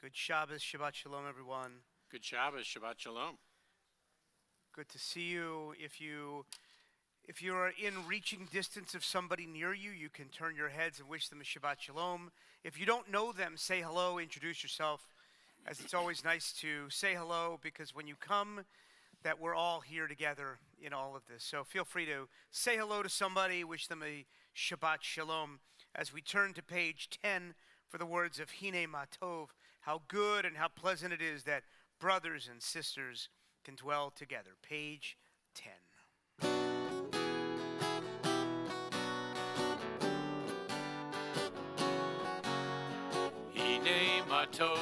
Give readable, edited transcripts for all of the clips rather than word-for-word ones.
Good Shabbos, Shabbat Shalom, everyone. Good Shabbos, Shabbat Shalom. Good to see you. If you are in reaching distance of somebody near you, you can turn your heads and wish them a Shabbat Shalom. If you don't know them, say hello, introduce yourself, as it's always nice to say hello, because when you come, that we're all here together in all of this. So feel free to say hello to somebody, wish them a Shabbat Shalom. As we turn to page 10 for the words of Hine Matov, how good and how pleasant it is that brothers and sisters can dwell together. Page 10. Hine Matov,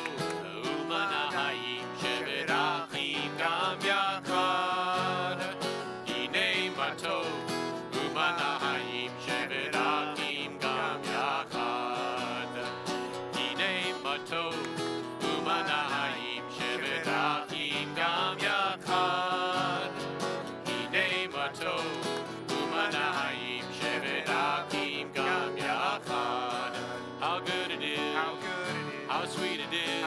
Umanahayim, Shevet Achim Gam Yachad. Hine Matov, Umanahayim, Shevet Achim Gam Yachad. Hine Matov, Umanahayim, Shevet Achim Gam Yachad. Hine Matov, Umanahayim, Shevet Achim Gam Yachad. How good it is, how sweet it is,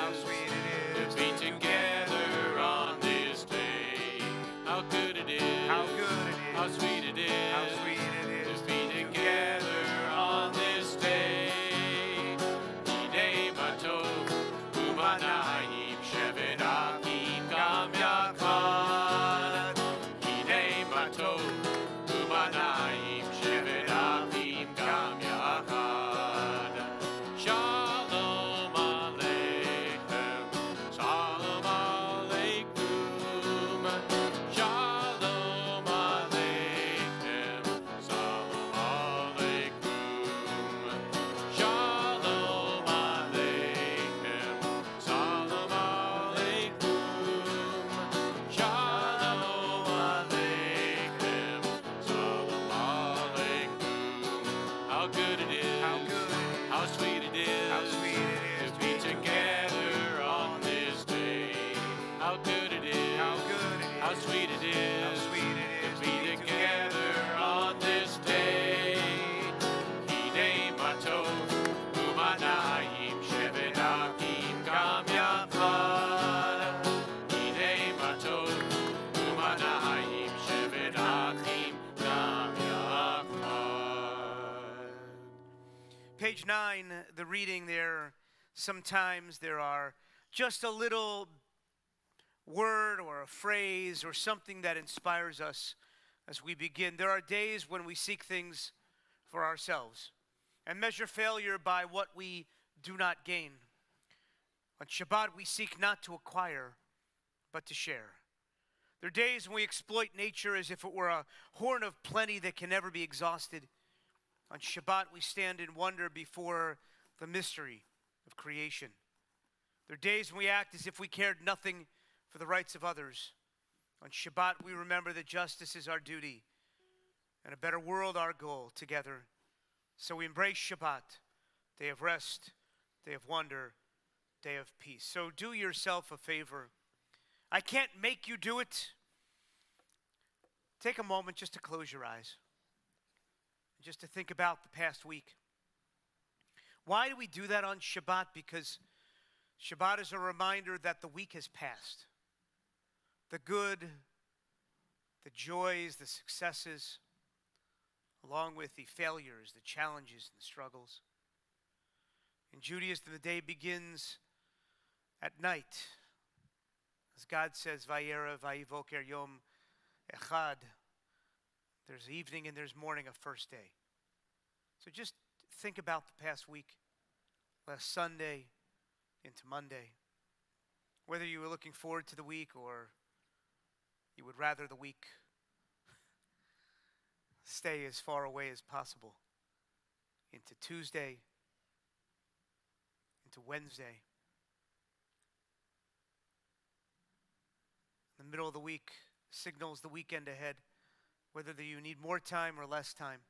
to be together on this day. How good it is, how sweet it is, to be together on this day. Hine Matov, Umanahayim, Shevet Achim Gam Yachad. Hine Matov, Umanahayim, Shevet Achim Gam Yachad. Shalom Aleichem, Shalom Aleikum, Shalom Aleichem, Shalom Aleikum, Shalom Aleichem, Shalom Aleikum, Shalom Aleichem, Shalom Aleikum. How good it is, how sweet it is, to be together on this day. How good it is, how sweet it is, to be together on this day. Hine Matov, Umanahayim, Shevet Achim Gam Yachad. Hine Matov, Umanahayim, Shevet Achim Gam Yachad. Page 9, the reading there, sometimes there are just a little word or a phrase or something that inspires us as we begin. There are days when we seek things for ourselves and measure failure by what we do not gain. On Shabbat, we seek not to acquire, but to share. There are days when we exploit nature as if it were a horn of plenty that can never be exhausted. On Shabbat, we stand in wonder before the mystery of creation. There are days when we act as if we cared nothing for the rights of others. On Shabbat, we remember that justice is our duty and a better world our goal together. So we embrace Shabbat, day of rest, day of wonder, day of peace. So do yourself a favor. I can't make you do it. Take a moment just to close your eyes, just to think about the past week. Why do we do that on Shabbat? Because Shabbat is a reminder that the week has passed. The good, the joys, the successes, along with the failures, the challenges, and the struggles. In Judaism, the day begins at night. As God says, Vayera vayivoker yom echad. There's evening and there's morning, a first day. So just think about the past week, last Sunday into Monday. Whether you were looking forward to the week or you would rather the week stay as far away as possible. Into Tuesday, into Wednesday. The middle of the week signals the weekend ahead, whether you need more time or less time.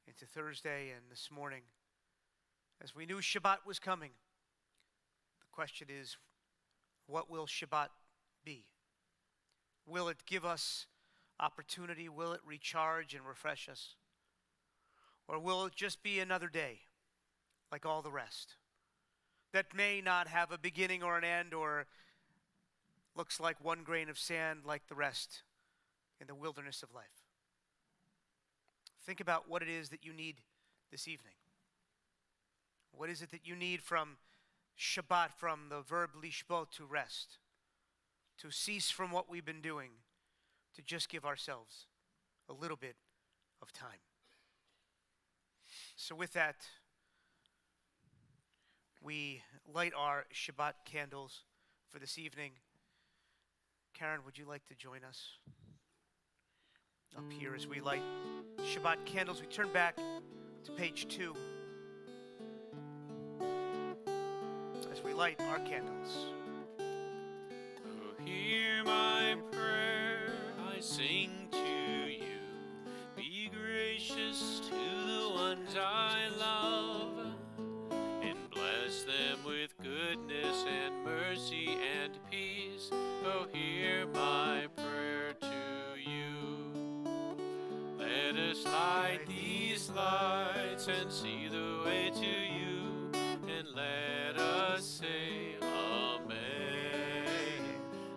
Into Thursday and this morning. As we knew Shabbat was coming, the question is, what will Shabbat be? Will it give us opportunity? Will it recharge and refresh us? Or will it just be another day, like all the rest? that may not have a beginning or an end, or looks like one grain of sand like the rest in the wilderness of life. Think about what it is that you need this evening. What is it that you need from Shabbat, from the verb lishbot, to rest, to cease from what we've been doing, to just give ourselves a little bit of time. So with that, we light our Shabbat candles for this evening. Karen, would you like to join us up here as we light Shabbat candles? We turn back to page 2 as we light our candles. Oh, hear my prayer, I sing to you. Be gracious to the ones I love, and bless them with goodness and mercy and peace. Oh, hear my prayer to you. Let us light these lights and see the way to you, and let us say Amen.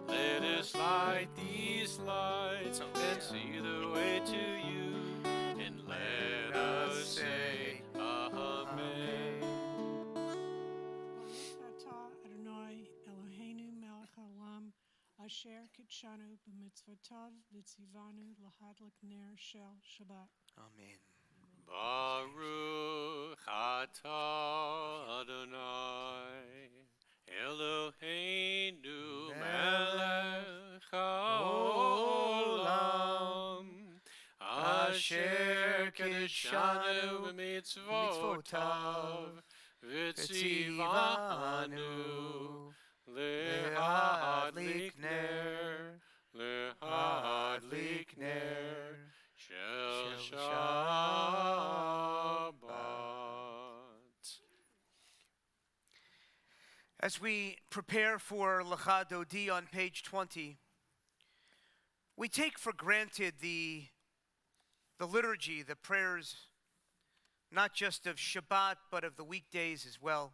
Let us light these lights and see the way to you, and let us say Amen. Adonai Eloheinu melech haolam asher kitshanu b'mitzvotov v'tzivanu lahadlik ner shel Shabbat. Amen. Baruch atah Adonai Eloheinu melech haolam asher kedeshanu b'mitzvotav v'tzivanu lehadlik ner shel Shabbat. As we prepare for Lecha Dodi on page 20, we take for granted the liturgy, the prayers, not just of Shabbat, but of the weekdays as well.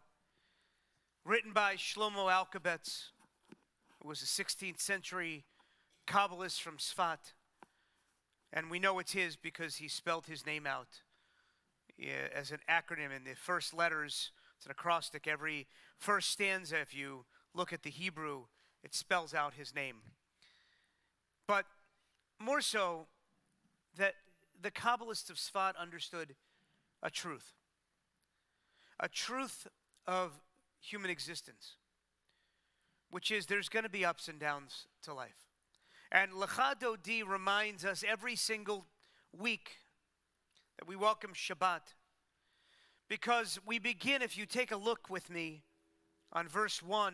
Written by Shlomo Alkabetz, who was a 16th century Kabbalist from Sfat. And we know it's his because he spelled his name out as an acronym in the first letters. It's an acrostic. Every first stanza, if you look at the Hebrew, it spells out his name. But more so, that the Kabbalists of Sfat understood a truth of human existence, which is there's going to be ups and downs to life. And Lecha Dodi reminds us every single week that we welcome Shabbat, because we begin, if you take a look with me, on verse 1,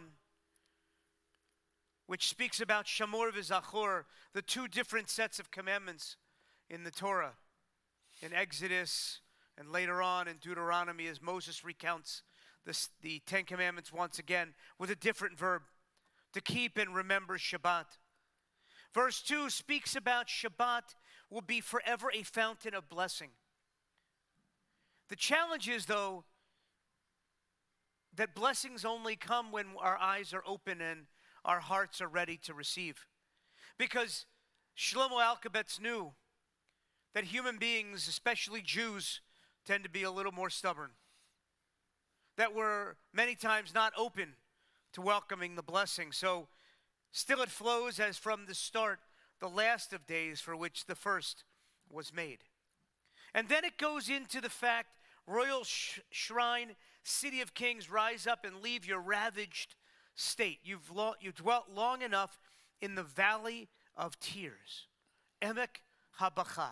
which speaks about Shamor v'Zachor, the two different sets of commandments in the Torah, in Exodus and later on in Deuteronomy, as Moses recounts the Ten Commandments once again with a different verb, to keep and remember Shabbat. Verse 2 speaks about Shabbat will be forever a fountain of blessing. The challenge is, though, that blessings only come when our eyes are open and our hearts are ready to receive. Because Shlomo Alkabetz knew that human beings, especially Jews, tend to be a little more stubborn. That we're many times not open to welcoming the blessing. So still it flows as from the start, the last of days for which the first was made. And then it goes into the fact, royal shrine, city of kings, rise up and leave your ravaged state. You've dwelt long enough in the valley of tears. Emek habacha.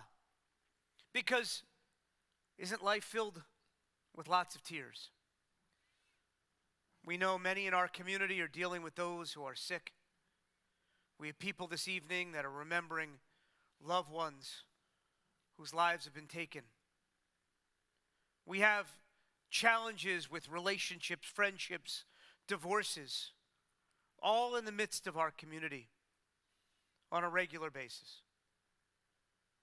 Because isn't life filled with lots of tears? We know many in our community are dealing with those who are sick. We have people this evening that are remembering loved ones whose lives have been taken. We have challenges with relationships, friendships, divorces, all in the midst of our community on a regular basis.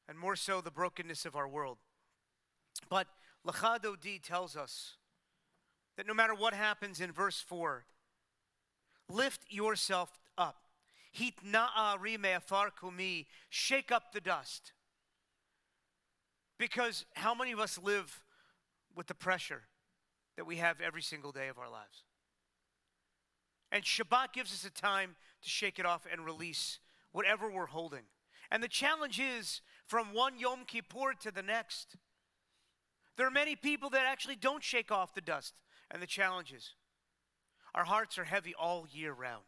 And more so, the brokenness of our world. But Lecha Dodi tells us that no matter what happens in verse 4, lift yourself up. Hit na'ari me'afar kumi, shake up the dust. Because how many of us live with the pressure that we have every single day of our lives? And Shabbat gives us a time to shake it off and release whatever we're holding. And the challenge is from one Yom Kippur to the next. There are many people that actually don't shake off the dust. And the challenge is our hearts are heavy all year round.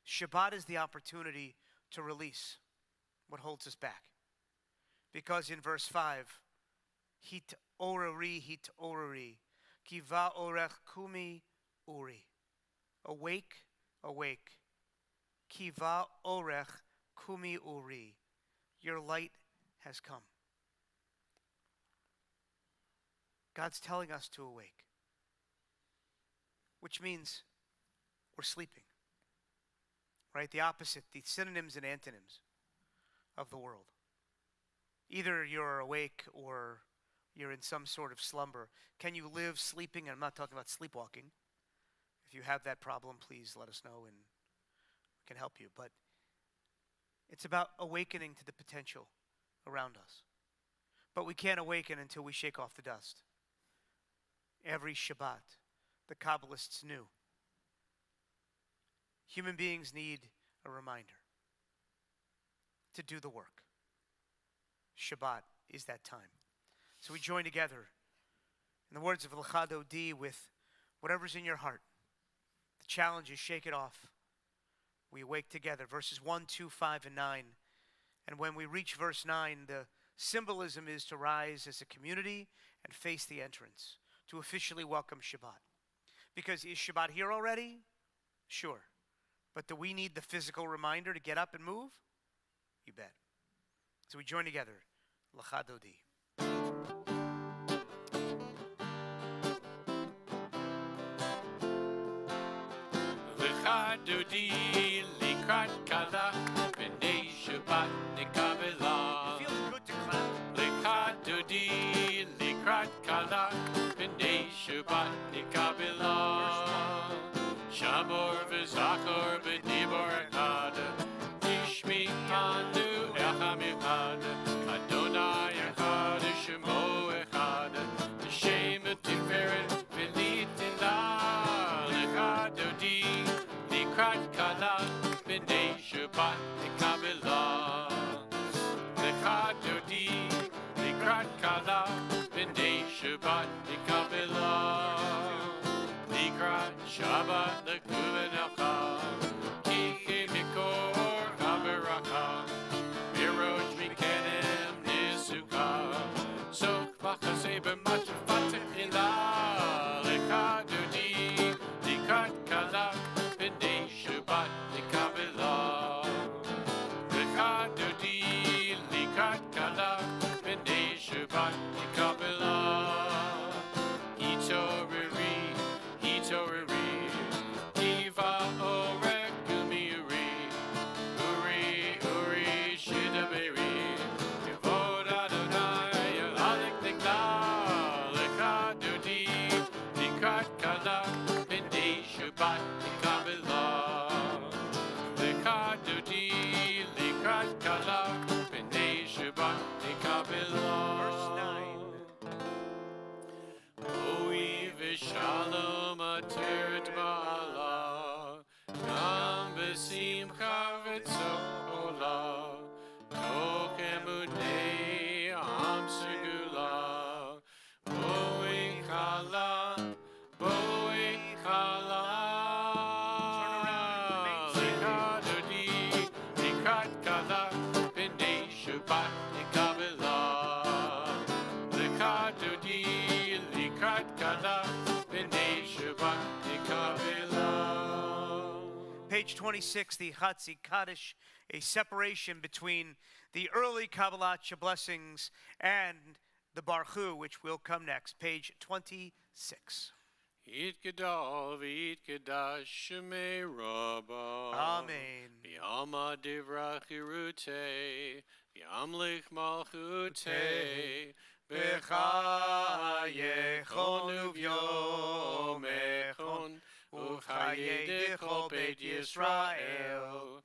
Shabbat is the opportunity to release what holds us back. Because in verse 5, hit orari, kiva orech kumi uri. Awake, awake. Kiva orech kumi uri. Your light has come. God's telling us to awake, which means we're sleeping, right? The opposite, the synonyms and antonyms of the world. Either you're awake or you're in some sort of slumber. Can you live sleeping? I'm not talking about sleepwalking. If you have that problem, please let us know and we can help you. But it's about awakening to the potential around us. But we can't awaken until we shake off the dust. Every Shabbat, the Kabbalists knew. Human beings need a reminder to do the work. Shabbat is that time. So we join together in the words of Lecha Dodi with whatever's in your heart. The challenge is shake it off. We awake together. Verses 1, 2, 5, and 9. And when we reach verse 9, the symbolism is to rise as a community and face the entrance to officially welcome Shabbat. Because is Shabbat here already? Sure. But do we need the physical reminder to get up and move? You bet. So we join together. Lecha Dodi. Lecha Dodi, likrat kala, b'nei Shabbat nekabela. It feels good to clap. Lecha Dodi, likrat kala, b'nei Shabbat nekabela. Shamor v'zachor b'dibor echad, tishmi anu echam echad, Adonai echad, Shemo echad, Hashem tiferet v'litinah. Lecha Dodi, likrat kala, b'nei Shabbat nekabela. Lecha Dodi, likrat kala, b'nei Shabbat nekabela. Likrat Shabbat lekuvenecha, kichi mikor haberaka, miroj mikenem nisuka, sok machase b'matufat ilah. Lecha Dodi, likrat kala, b'nei Shabbat nekabela. Lecha Dodi, likrat kala, b'nei Shabbat nekabela. Hitoriri, Kiva orek gumi uri, uri shidaberi, Kivod Adonai alek nikla. Lecha Dodi, likrat kala, b'nei Shabbat nekabela. Lecha Dodi, likrat kala, b'nei Shabbat nekabela. Verse 9. Oi v'shalom ateret ma'ala, gam b'simcha v'tzola, toch emudei am segula. Boi kala, boi kala. Lecha Dodi, likrat kala, b'nei Shabbat nekabela. Lecha Dodi, likrat kala, b'nei Shabbat nekabela. Page 26, the Chatzi Kaddish, a separation between the early Kabbalah blessings and the Baruch, which will come next. Page 26. Yitgadal v'yitgadash shemei Rabba. Amen. V'yama divrach yirutei, v'yamlich malchutei, b'chai vayechon uvyom echon uchaye dechol beit Yisrael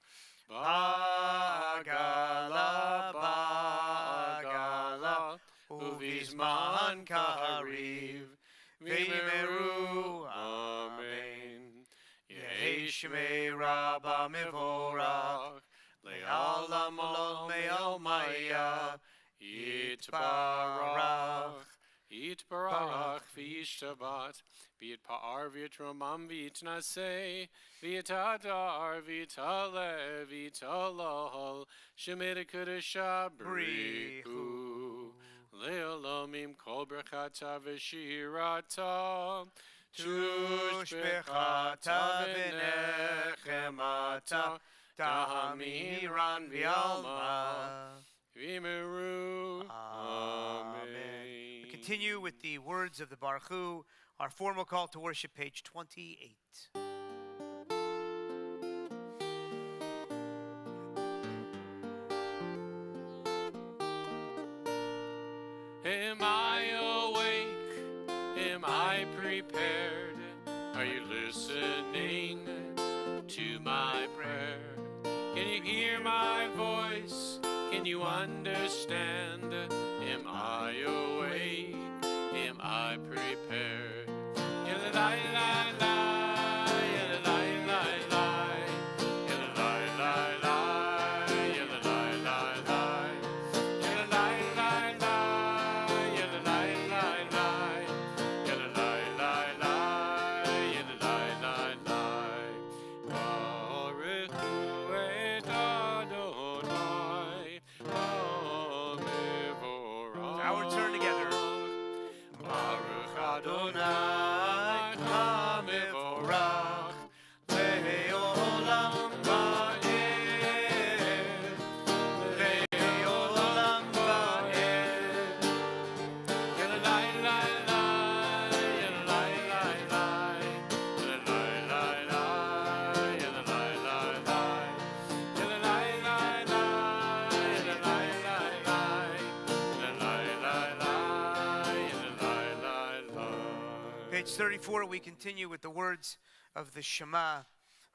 Bagala Bagala Uvizman Kahariv Vimeru Amen Yehi Shmei Rabba Mevorach Le'alam Olol Me'al Maya Yitbarach Yitbarach V'yishtabat V'yitpa'ar V'yitromam V'yitnaseh V'yitadar V'yitale V'yitalal Shemir Kedusha Brihu Le'olomim Kol Brachata V'shirata Tushbechata V'nechemata Tahamiran V'alma V'meru Amen. We continue with the words of the Baruch Hu, our formal call to worship, page 28. Am I awake? Am I prepared? Are you listening to my prayer? Can you hear my voice? Can you understand? Am I awake? Am I prepared? Our turn together. Baruch Adonai HaMevorach Le'olam Va'ed Le'olam Va'ed Yelelai lai lai Yelelai lai lai Yelelai lai lai Yelelai lai lai Yelelai lai lai Yelelai lai lai Page 34, we continue with the words of the Shema.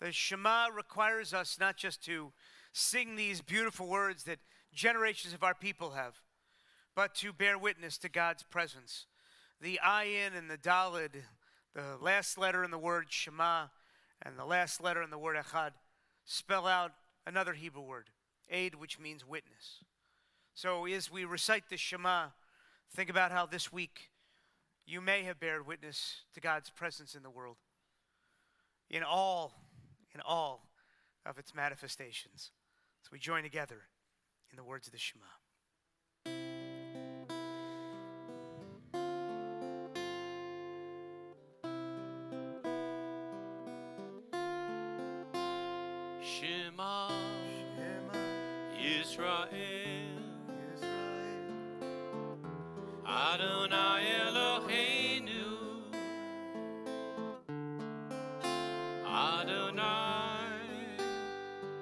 The Shema requires us not just to sing these beautiful words that generations of our people have, but to bear witness to God's presence. The ayin and the dalid, the last letter in the word Shema and the last letter in the word echad, spell out another Hebrew word, aid, which means witness. So as we recite the Shema, think about how this week you may have bared witness to God's presence in the world, in all of its manifestations. So we join together in the words of the Shema. Shema Yisrael Adonai Eloheinu Adonai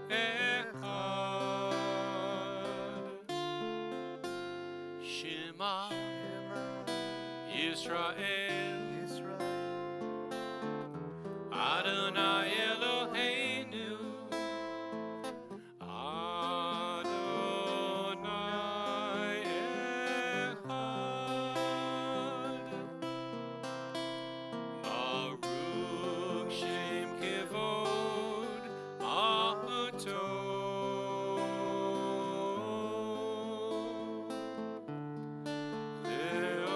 Echad Shema Yisrael Adonai Eloheinu Adonai Echad Baruch Shem Kevod Ahato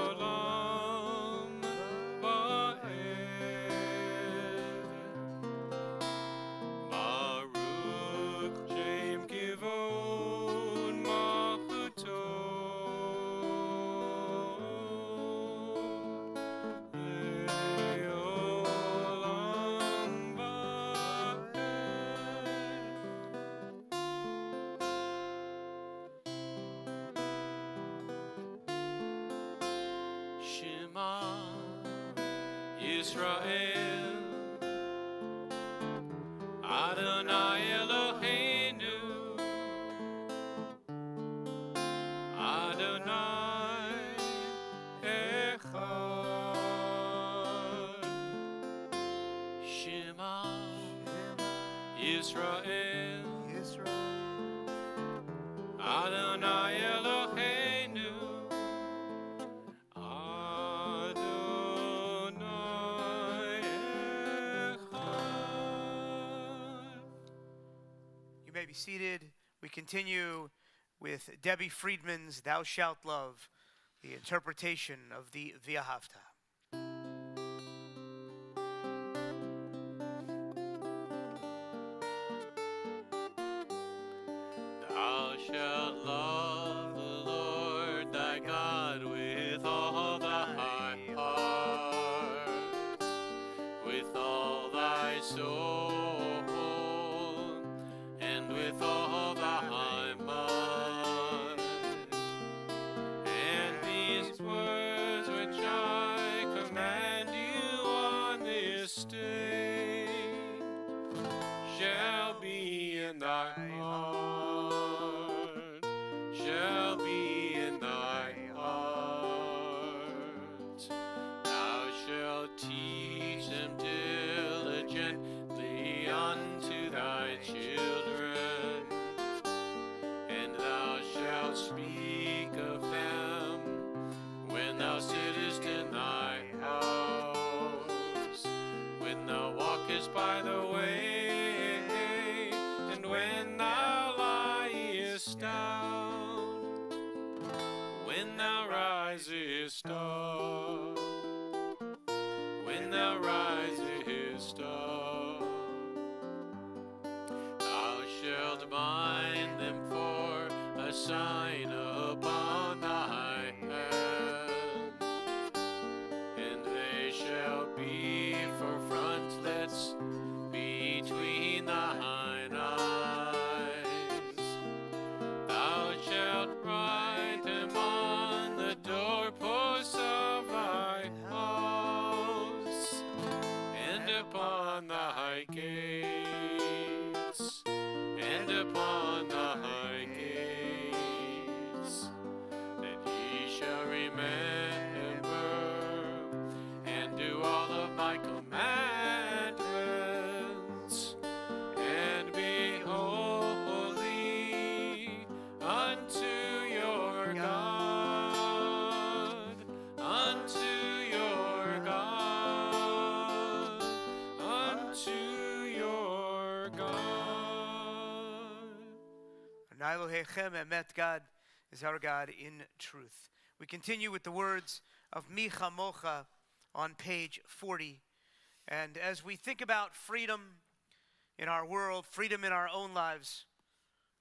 Le'olam Va'ed Baruch Shem Kivod Machuto Le'olam Va'ed Shema Yisrael Adonai Eloheinu Adonai Echad Yisrael, Yisrael. Adonai Eloheinu, Adonai Echad. You may be seated. We continue with Debbie Friedman's Thou Shalt Love, the interpretation of the V'ahavta. Thou shalt love the Lord thy God with all thy heart, with all thy soul, and with all thy mind. And these words which I command you on this day shall be in thy heart, shall be in thy heart. Thou shalt teach them diligently unto thy children, and thou shalt speak of them when thou sittest in thy house, when thou walkest by the way, and when thou liest down, when thou risest up, when thou risest up. Thou shalt bind them for a sign upon thy hand, and they shall be for frontlets between thine eyes. Thou shalt write them on the doorposts of thy house, and upon thy gates, and upon thy gates, that ye shall remember and do all of my commandments, and be holy unto your God, unto your God, unto your God. Elohechem Emet, God is our God in truth. We continue with the words of Mi Chamocha on page 40. And as we think about freedom in our world, freedom in our own lives,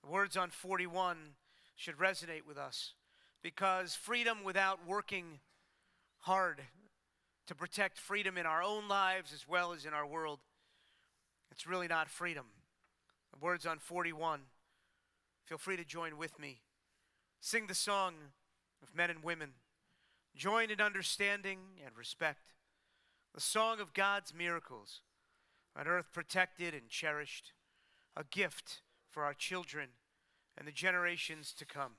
the words on 41 should resonate with us, because freedom without working hard to protect freedom in our own lives as well as in our world, it's really not freedom. The words on 41, feel free to join with me. Sing the song of men and women. Join in understanding and respect. The song of God's miracles, an earth protected and cherished, a gift for our children and the generations to come.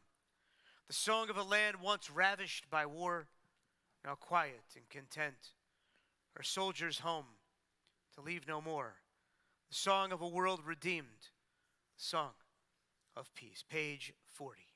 The song of a land once ravished by war, now quiet and content, her soldiers home to leave no more. The song of a world redeemed, the song of peace. Page 40.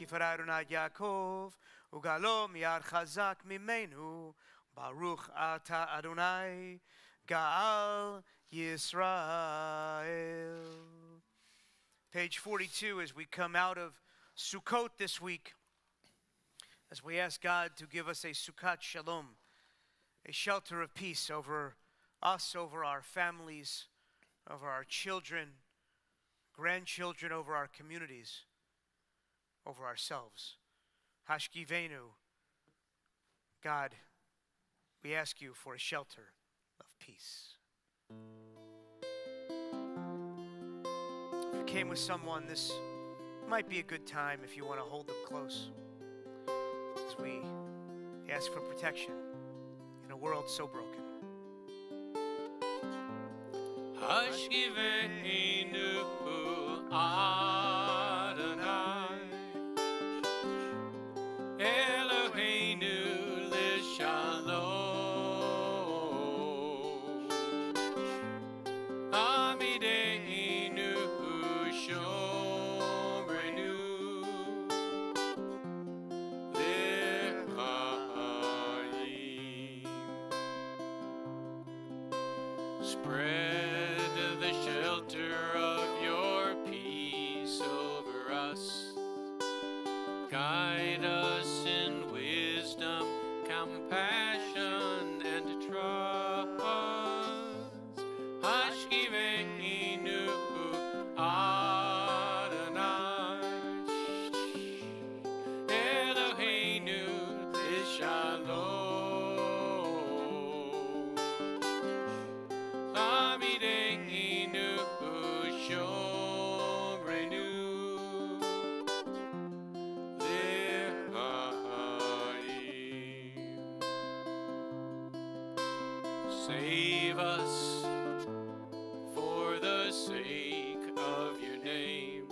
Tifara Adonai Yaakov, Ugalo Miyad Chazak Mimenu, Baruch Ata Adonai, Gaal Yisrael. Page 42, as we come out of Sukkot this week, as we ask God to give us a Sukkot Shalom, a shelter of peace over us, over our families, over our children, grandchildren, over our communities, over ourselves. Hashkivenu, God, we ask you for a shelter of peace. If you came with someone, this might be a good time if you want to hold them close, as we ask for protection in a world so broken. Hashkivenu Adonai Eloheinu Lishalom Amideinu Shomrenu Lechaim. Spread the shelter of your peace over us. Guide us in wisdom, compassion, and trust. Hashkivenu Adonai Eloheinu Lishalom Amideinu Shomrenu Lechaim. Save us for the sake of your name.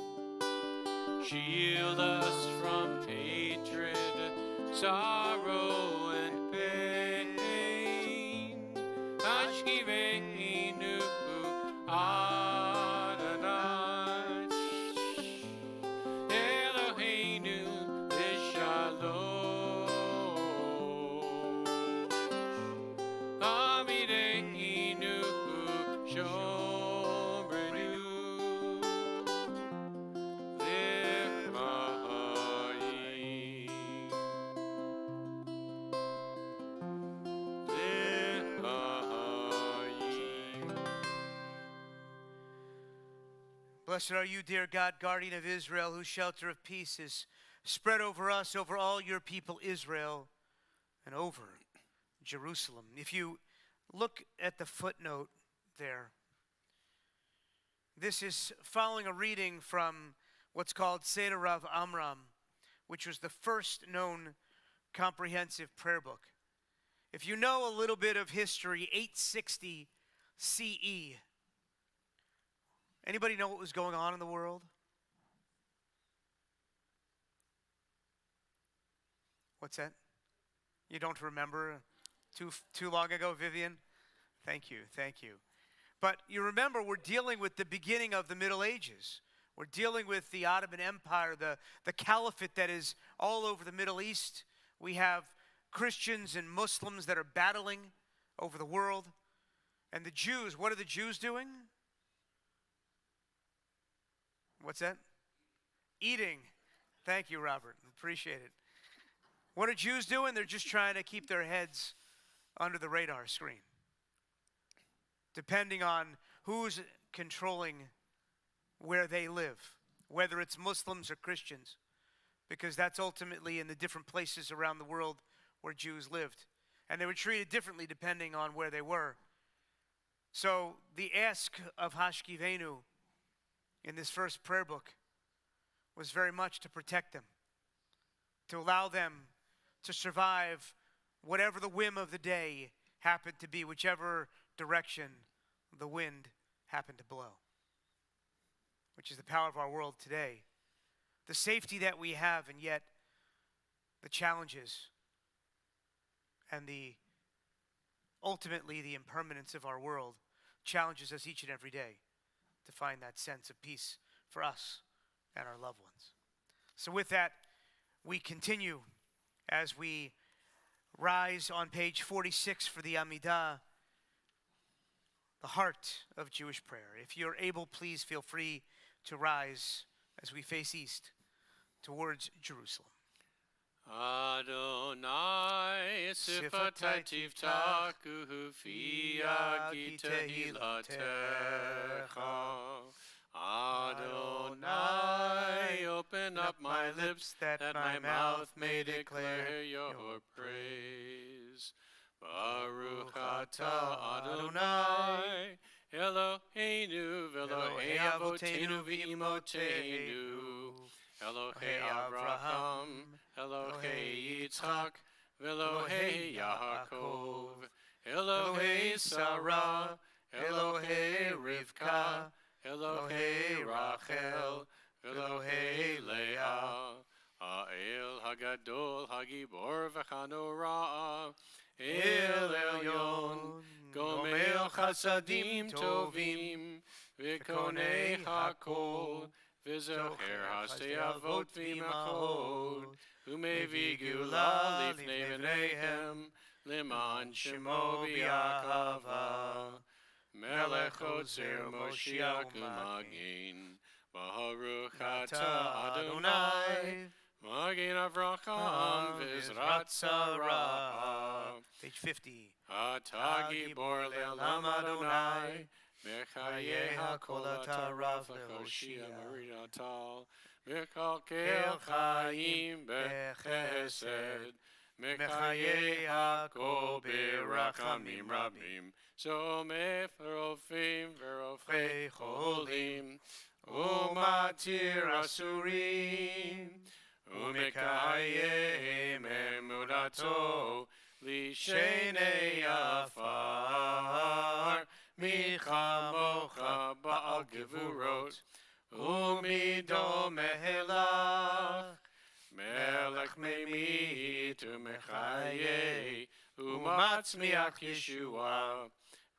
Shield us from hatred, sorrow, and pain. Hashkivenu Adonai Eloheinu Lishalom Amideinu Shomrenu Lechaim. Blessed are you, dear God, guardian of Israel, whose shelter of peace is spread over us, over all your people, Israel, and over Jerusalem. If you look at the footnote there, this is following a reading from what's called Seder Rav Amram, which was the first known comprehensive prayer book. If you know a little bit of history, 860 CE, anybody know what was going on in the world? What's that? You don't remember? Too long ago, Vivian? Thank you. But you remember, we're dealing with the beginning of the Middle Ages. We're dealing with the Ottoman Empire, the caliphate that is all over the Middle East. We have Christians and Muslims that are battling over the world. And the Jews, what are the Jews doing? What's that? Eating. Thank you, Robert. Appreciate it. What are Jews doing? They're just trying to keep their heads under the radar screen, depending on who's controlling where they live, whether it's Muslims or Christians, because that's ultimately in the different places around the world where Jews lived. And they were treated differently depending on where they were. So the ask of Hashkivenu in this first prayer book was very much to protect them, to allow them to survive whatever the whim of the day happened to be, whichever direction the wind happened to blow, which is the power of our world today. The safety that we have, and yet the challenges and ultimately the impermanence of our world challenges us each and every day to find that sense of peace for us and our loved ones. So with that, We continue as we rise on page 46 for the Amidah, the heart of Jewish prayer. If you're able, please feel free to rise as we face east towards Jerusalem. Adonai sifatai tiftach ufia gitehilatecha. Adonai, open up my lips that my mouth may declare your praise. Baruch atah Adonai, Eloheinu v'Elohei Avotenu v'Imotenu, Elohei Avraham, Elohei Yitzchak, v'Elohei Yaakov, Elohei Sarah, Elohei Rivka, Elohei Rachel, Elohei Leah, Ha'el Hagadol Hagibor v'Chanorah, El Elyon, Gomel Chasadim Tovim, V'Konei Hakol, V'Zocher Hasei Avot V'Imachot, U'Mevi Gula Lifnei V'neihem, Liman Shemo B'Yakava, Melech Otzer Moshiach U'Magin, Baruch atah Adonai, Magin Avraham V'Zrat Sarah. Page 50. Atah Gibor Le'olam Adonai, Mechaye HaKol Atah Rav Le'Hoshia Marinatal, Mechalkel Chaim B'Chesed, Mechaye HaKol B'Rachamim Rabim, Somef Rofim V'Rofei Cholim, Umatir Asurim, Umekayem Emudato, Lishenei Afar, Michamocha Baal Gevurot, Umido Mehelach, Melech Memit Umechaye, Umatzmiach Yeshua,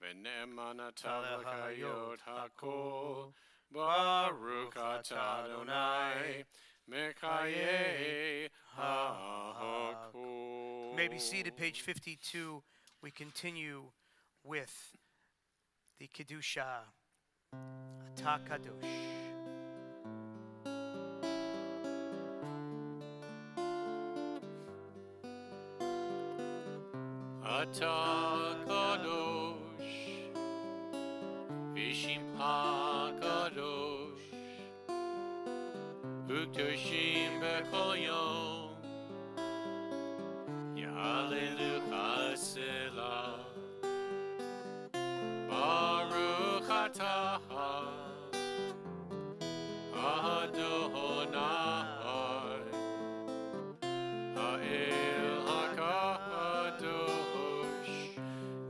V'ne'eman atah l'chayot hakol, Baruch atah Adonai, Mekaye HaKol. You may be seated, page 52. We continue with the Kedusha, Atah Kadosh. Atah Kadosh, V'Shimcha Kadosh, U'Kedoshim B'Kol Yom, Ya'alelucha Selah, Baruch atah Adonai, Ha'el HaKadosh,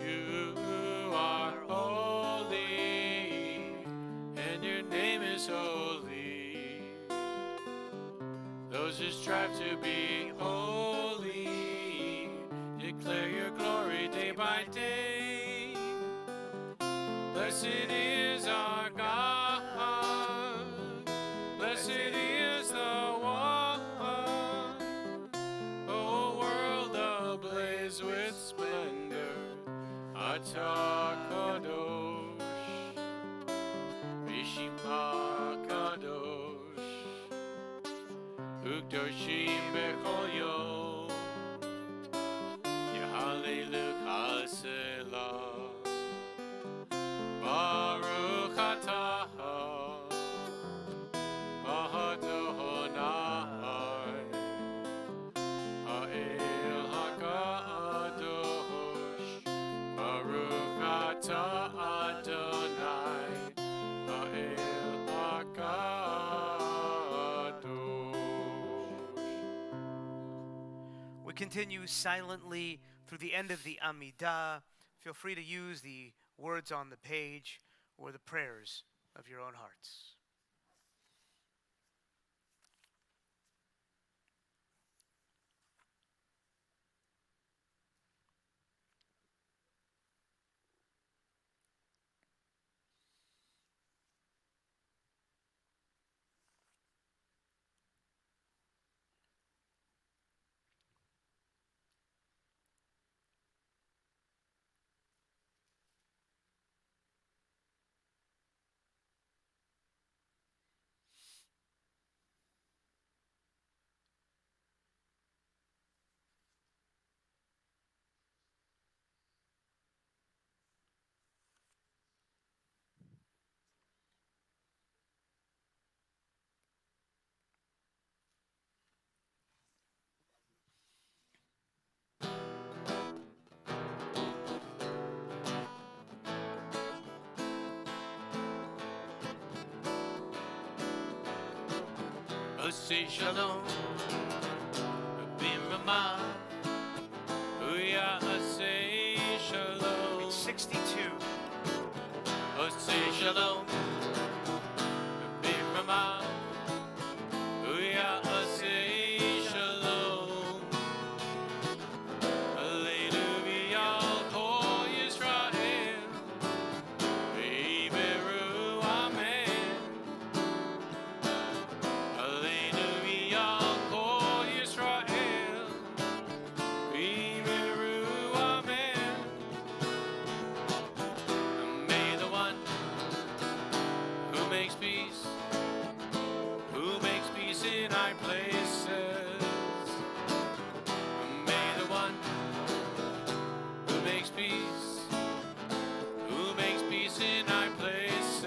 you are holy, and your name is holy. Those who strive to be holy, declare your glory day by day. Blessed is our God, blessed is the one, O world ablaze with splendor. Atah Kadosh, V'Shimcha Kadosh, U'Kedoshim B'Kol Yom, Ya'alelucha Selah. Baruch atah Adonai, Ha'el HaKadosh, Baruch atah Adonai, Ha'el HaKadosh. We continue silently through the end of the Amidah. Feel free to use the words on the page or the prayers of your own hearts. Say shalom, bimama, say shalom. Page 62. Say shalom, bimama, say shalom. Alleluia, Kol Yisrael, Iberu, Amen. Alleluia, Kol Yisrael, Iberu, Amen. May the one who makes peace in high places, may the one who makes peace in high places,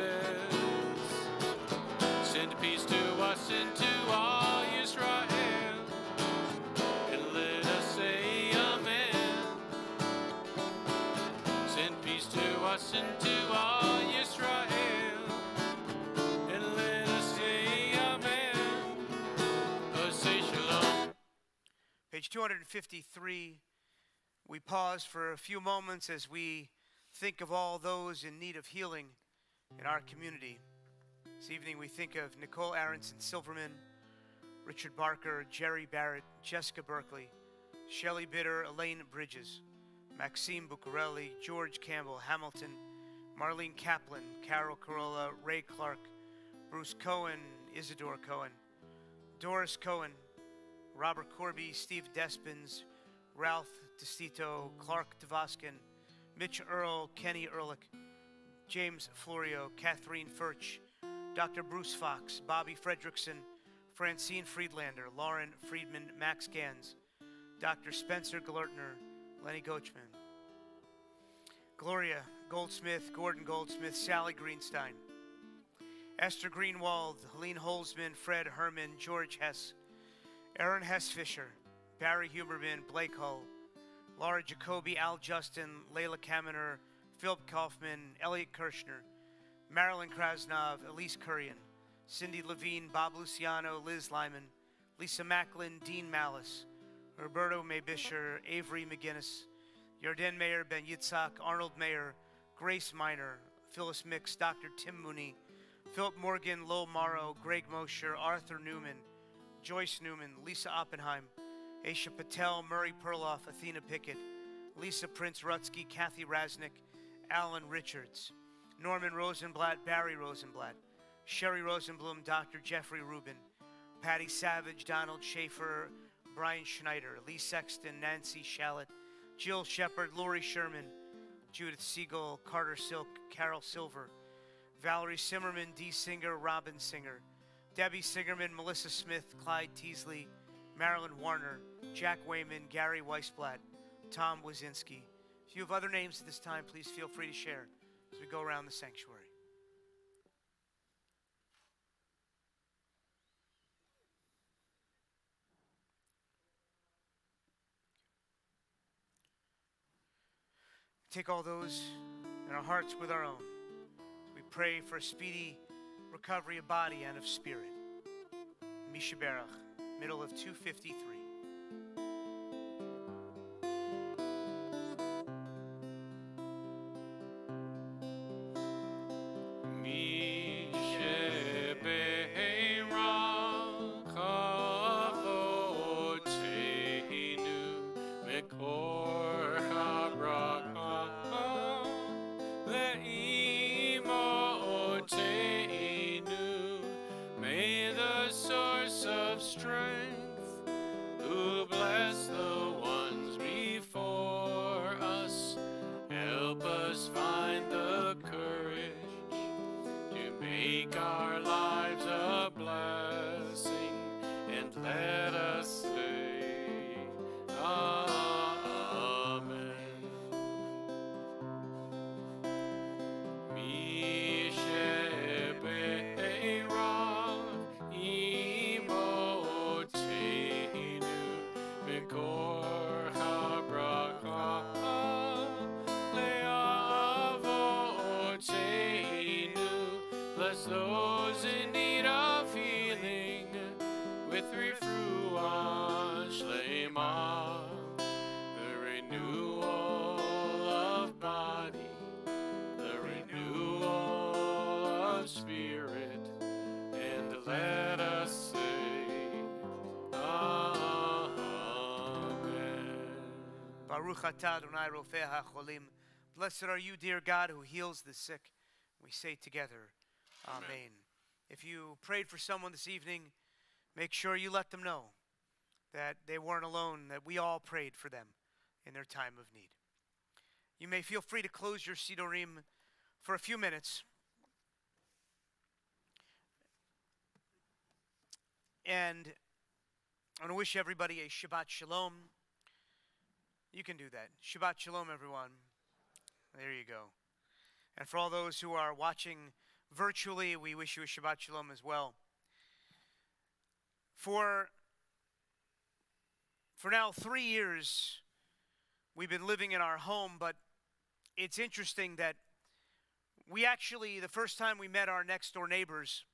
send peace to us and to all Israel, and let us say amen. Send peace to us and to all Israel, and let us say amen. Say shalom. Page 253. We pause for a few moments as we think of all those in need of healing in our community. This evening we think of Nicole Aronson Silverman, Richard Barker, Jerry Barrett, Jessica Berkeley, Shelley Bitter, Elaine Bridges, Maxime Bucarelli, George Campbell Hamilton, Marlene Kaplan, Carol Corolla, Ray Clark, Bruce Cohen, Isidore Cohen, Doris Cohen, Robert Corby, Steve Despins, Ralph DeStito, Clark DeVoskin, Mitch Earl, Kenny Ehrlich, James Florio, Kathleen Furch, Dr. Bruce Fox, Bobby Fredrickson, Francine Friedlander, Lauren Friedman, Max Gans, Dr. Spencer Glertner, Lenny Gochman, Gloria Goldsmith, Gordon Goldsmith, Sally Greenstein, Esther Greenwald, Helene Holzman, Fred Herman, George Hess, Aaron Hess-Fisher, Barry Huberman, Blake Hull, Laura Jacoby, Al Justin, Layla Kaminer, Philip Kaufman, Elliot Kirshner, Marilyn Krasnov, Elise Kurian, Cindy Levine, Bob Luciano, Liz Lyman, Lisa Macklin, Dean Malice, Roberto Maybisher, Avery McGinnis, Yarden Mayer, Ben Yitzhak, Arnold Mayer, Grace Miner, Phyllis Mix, Dr. Tim Mooney, Philip Morgan, Lowell Morrow, Greg Mosher, Arthur Newman, Joyce Newman, Lisa Oppenheim, Aisha Patel, Murray Perloff, Athena Pickett, Lisa Prince Rutsky, Kathy Rasnick, Alan Richards, Norman Rosenblatt, Barry Rosenblatt, Sherry Rosenblum, Dr. Jeffrey Rubin, Patty Savage, Donald Schaefer, Brian Schneider, Lee Sexton, Nancy Shallett, Jill Shepard, Lori Sherman, Judith Siegel, Carter Silk, Carol Silver, Valerie Simmerman, Dee Singer, Robin Singer, Debbie Singerman, Melissa Smith, Clyde Teasley, Marilyn Warner, Jack Wayman, Gary Weisblatt, Tom Wazinski. If you have other names at this time, please feel free to share as we go around the sanctuary. Take all those in our hearts with our own. We pray for a speedy recovery of body and of spirit. Misha Berach, middle of 253. May the source of strength, who bless the ones before us, help us find the courage to make our lives a blessing, and let us say amen. Bless those in need of healing, Baruch atah Adonai rofeh hacholim. Blessed are you, dear God, who heals the sick. We say together, Amen. If you prayed for someone this evening, make sure you let them know that they weren't alone, that we all prayed for them in their time of need. You may feel free to close your Sidorim for a few minutes. And I want to wish everybody a Shabbat Shalom. You can do that. Shabbat Shalom, everyone. There you go. And for all those who are watching virtually, we wish you a Shabbat Shalom as well. For now 3 years, we've been living in our home, but it's interesting that we actually, the first time we met our next door neighbors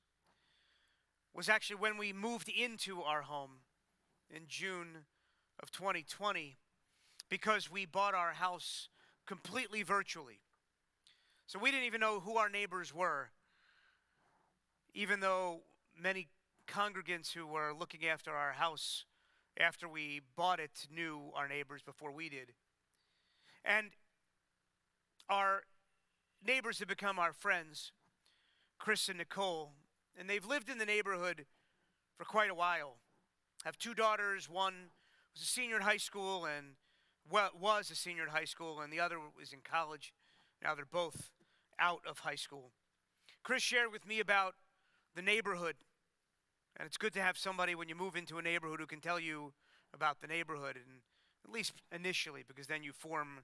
was actually when we moved into our home in June of 2020, because we bought our house completely virtually. So we didn't even know who our neighbors were, even though many congregants who were looking after our house after we bought it knew our neighbors before we did. And our neighbors have become our friends, Chris and Nicole, and they've lived in the neighborhood for quite a while. Have 2 daughters. One was a senior in high school and was a senior in high school, and the other was in college. Now they're both out of high school. Chris shared with me about the neighborhood, and it's good to have somebody when you move into a neighborhood who can tell you about the neighborhood, and at least initially, because then you form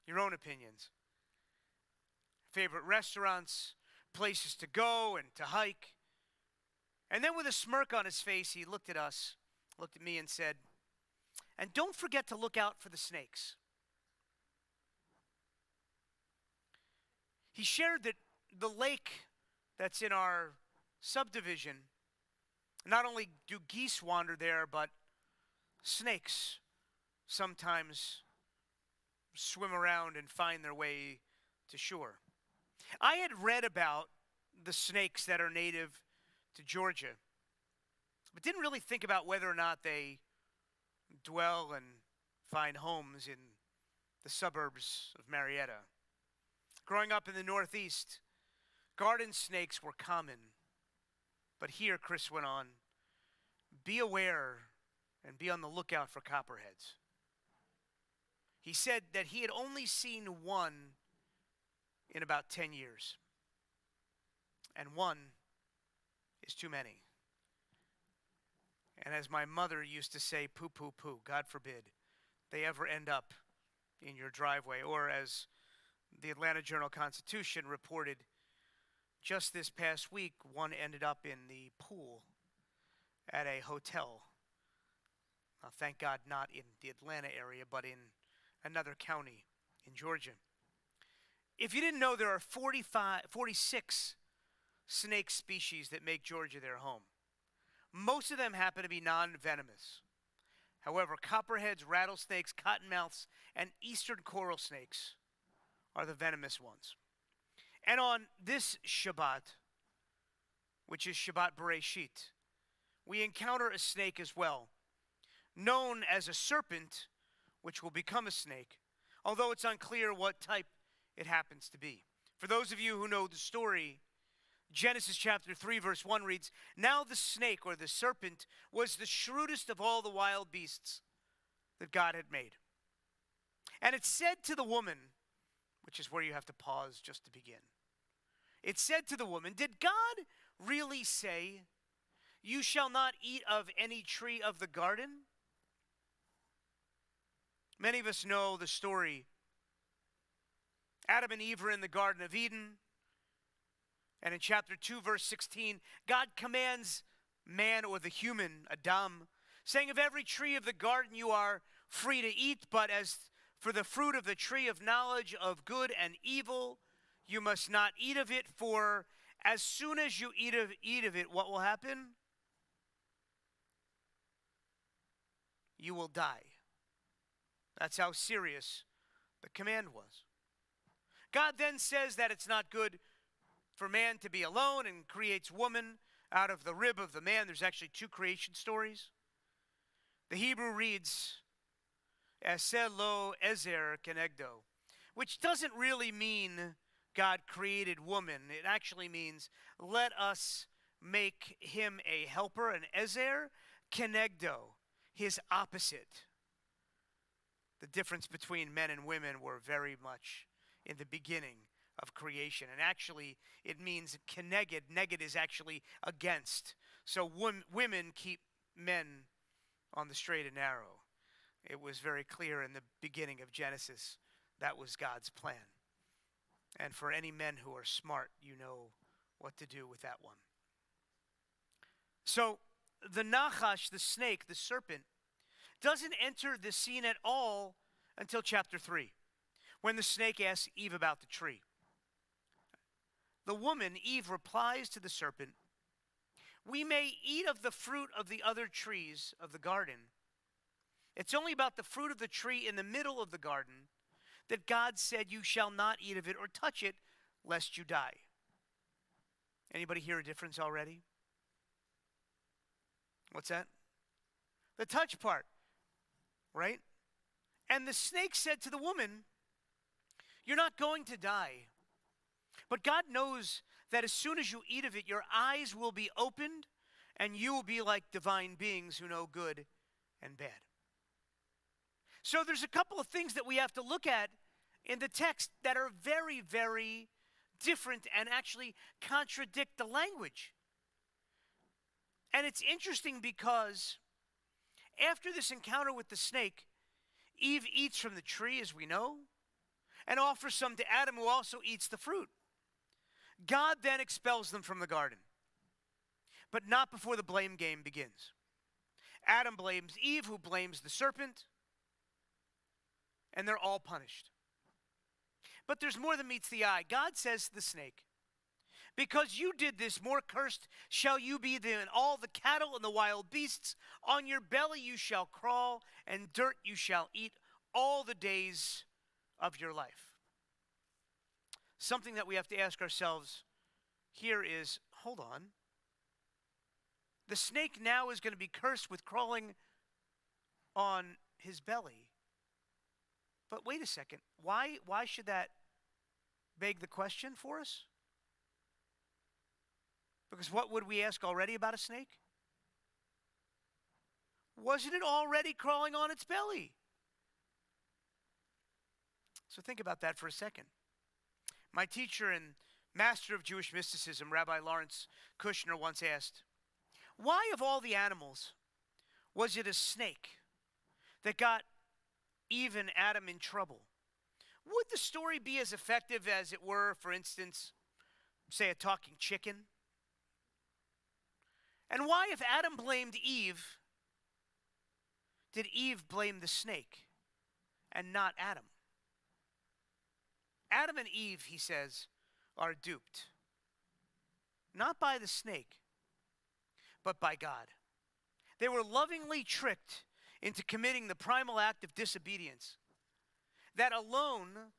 your own opinions. Favorite restaurants, places to go and to hike. And then with a smirk on his face, he looked at us, looked at me and said, "And don't forget to look out for the snakes." He shared that the lake that's in our subdivision, not only do geese wander there, but snakes sometimes swim around and find their way to shore. I had read about the snakes that are native to Georgia, but didn't really think about whether or not they dwell and find homes in the suburbs of Marietta. Growing up in the Northeast, garden snakes were common. But here, Chris went on, be aware and be on the lookout for copperheads. He said that he had only seen one in about 10 years. And one is too many. And as my mother used to say, poo, poo, poo, God forbid they ever end up in your driveway. Or as the Atlanta Journal-Constitution reported just this past week, one ended up in the pool at a hotel. Now, thank God not in the Atlanta area, but in another county in Georgia. If you didn't know, there are 46 snake species that make Georgia their home. Most of them happen to be non-venomous. However, copperheads, rattlesnakes, cottonmouths, and eastern coral snakes are the venomous ones. And on this Shabbat, which is Shabbat Bereshit, we encounter a snake as well, known as a serpent, which will become a snake, although it's unclear what type it happens to be. For those of you who know the story, Genesis chapter 3 verse 1 reads, "Now the snake, or the serpent, was the shrewdest of all the wild beasts that God had made. And it said to the woman," which is where you have to pause just to begin. It said to the woman, "Did God really say, 'You shall not eat of any tree of the garden'?" Many of us know the story. Adam and Eve are in the Garden of Eden. And in chapter 2, verse 16, God commands man, or the human, Adam, saying, "Of every tree of the garden you are free to eat, but as for the fruit of the tree of knowledge of good and evil, you must not eat of it, for as soon as you eat of it, what will happen? You will die." That's how serious the command was. God then says that it's not good for man to be alone and creates woman out of the rib of the man. There's actually 2 creation stories. The Hebrew reads, Aseh lo ezer kenegdo, which doesn't really mean God created woman. It actually means let us make him a helper, an ezer kenegdo, his opposite. The difference between men and women were very much in the beginning of creation. And actually, it means keneged. Neged is actually against. So women keep men on the straight and narrow. It was very clear in the beginning of Genesis that was God's plan. And for any men who are smart, you know what to do with that one. So the Nachash, the snake, the serpent, doesn't enter the scene at all until chapter 3, when the snake asks Eve about the tree. The woman, Eve, replies to the serpent, "We may eat of the fruit of the other trees of the garden. It's only about the fruit of the tree in the middle of the garden that God said you shall not eat of it or touch it, lest you die." Anybody hear a difference already? What's that? The touch part, right? And the snake said to the woman, "You're not going to die. But God knows that as soon as you eat of it, your eyes will be opened and you will be like divine beings who know good and bad." So there's a couple of things that we have to look at in the text that are very, very different and actually contradict the language. And it's interesting because after this encounter with the snake, Eve eats from the tree, as we know, and offers some to Adam, who also eats the fruit. God then expels them from the garden, but not before the blame game begins. Adam blames Eve, who blames the serpent, and they're all punished. But there's more than meets the eye. God says to the snake, "Because you did this, more cursed shall you be than all the cattle and the wild beasts. On your belly you shall crawl, and dirt you shall eat all the days of your life." Something that we have to ask ourselves here is, hold on. The snake now is going to be cursed with crawling on his belly. But wait a second. Why should that beg the question for us? Because what would we ask already about a snake? Wasn't it already crawling on its belly? So think about that for a second. My teacher and master of Jewish mysticism, Rabbi Lawrence Kushner, once asked, "Why of all the animals was it a snake that got Eve and Adam in trouble? Would the story be as effective as it were, for instance, say a talking chicken? And why, if Adam blamed Eve, did Eve blame the snake and not Adam?" Adam and Eve, he says, are duped. Not by the snake, but by God. They were lovingly tricked into committing the primal act of disobedience that alone